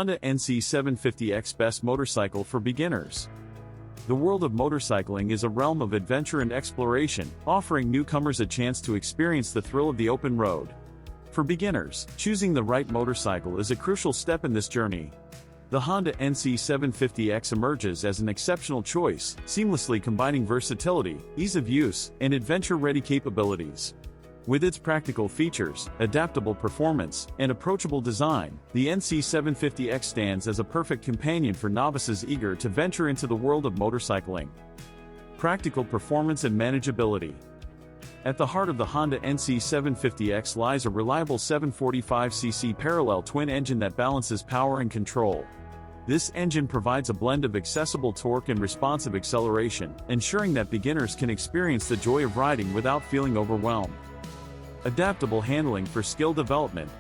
Honda NC750X best motorcycle for beginners. The world of motorcycling is a realm of adventure and exploration, offering newcomers a chance to experience the thrill of the open road. For beginners, choosing the right motorcycle is a crucial step in this journey. The Honda NC750X emerges as an exceptional choice, seamlessly combining versatility, ease of use, and adventure-ready capabilities. With its practical features, adaptable performance, and approachable design, the NC750X stands as a perfect companion for novices eager to venture into the world of motorcycling. Practical performance and manageability. At the heart of the Honda NC750X lies a reliable 745cc parallel twin engine that balances power and control. This engine provides a blend of accessible torque and responsive acceleration, ensuring that beginners can experience the joy of riding without feeling overwhelmed. Adaptable handling for skill development.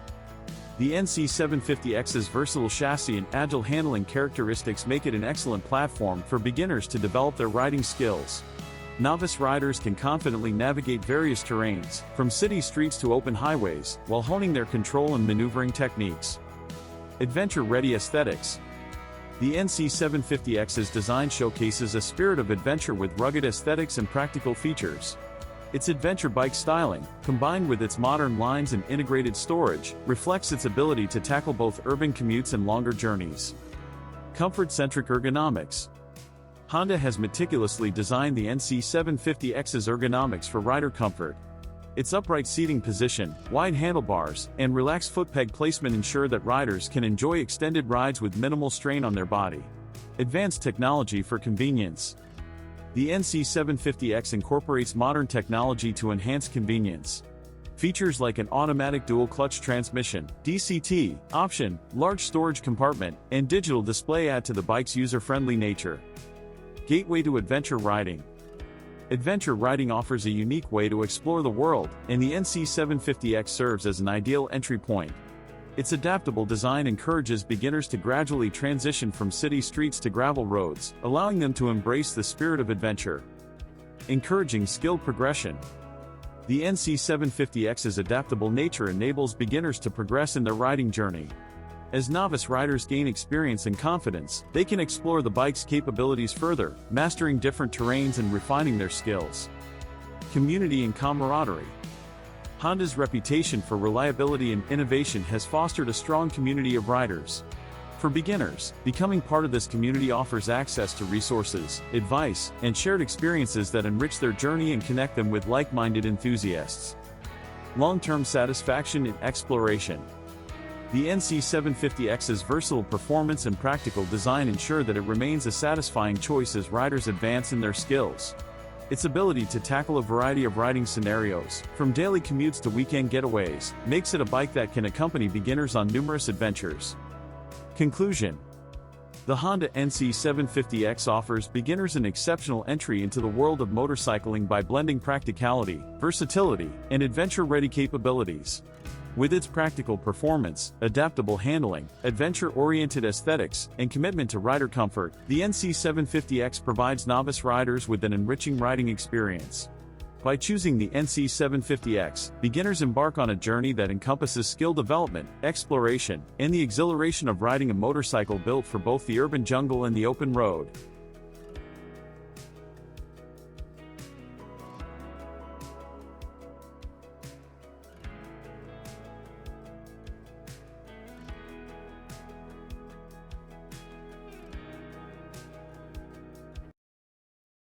The NC750X's versatile chassis and agile handling characteristics make it an excellent platform for beginners to develop their riding skills. Novice riders can confidently navigate various terrains, from city streets to open highways, while honing their control and maneuvering techniques. Adventure-ready aesthetics. The NC750X's design showcases a spirit of adventure with rugged aesthetics and practical features. Its adventure bike styling, combined with its modern lines and integrated storage, reflects its ability to tackle both urban commutes and longer journeys. Comfort-centric ergonomics. Honda has meticulously designed the NC750X's ergonomics for rider comfort. Its upright seating position, wide handlebars, and relaxed foot peg placement ensure that riders can enjoy extended rides with minimal strain on their body. Advanced technology for convenience. The NC750X incorporates modern technology to enhance convenience. Features like an automatic dual-clutch transmission, DCT, option, large storage compartment, and digital display add to the bike's user-friendly nature. Gateway to adventure riding. Adventure riding offers a unique way to explore the world, and the NC750X serves as an ideal entry point. Its adaptable design encourages beginners to gradually transition from city streets to gravel roads, allowing them to embrace the spirit of adventure. Encouraging skill progression. The NC750X's adaptable nature enables beginners to progress in their riding journey. As novice riders gain experience and confidence, they can explore the bike's capabilities further, mastering different terrains and refining their skills. Community and camaraderie. Honda's reputation for reliability and innovation has fostered a strong community of riders. For beginners, becoming part of this community offers access to resources, advice, and shared experiences that enrich their journey and connect them with like-minded enthusiasts. Long-term satisfaction and exploration. The NC750X's versatile performance and practical design ensure that it remains a satisfying choice as riders advance in their skills. Its ability to tackle a variety of riding scenarios, from daily commutes to weekend getaways, makes it a bike that can accompany beginners on numerous adventures. Conclusion. The Honda NC750X offers beginners an exceptional entry into the world of motorcycling by blending practicality, versatility, and adventure-ready capabilities. With its practical performance, adaptable handling, adventure-oriented aesthetics, and commitment to rider comfort, the NC750X provides novice riders with an enriching riding experience. By choosing the NC750X, beginners embark on a journey that encompasses skill development, exploration, and the exhilaration of riding a motorcycle built for both the urban jungle and the open road.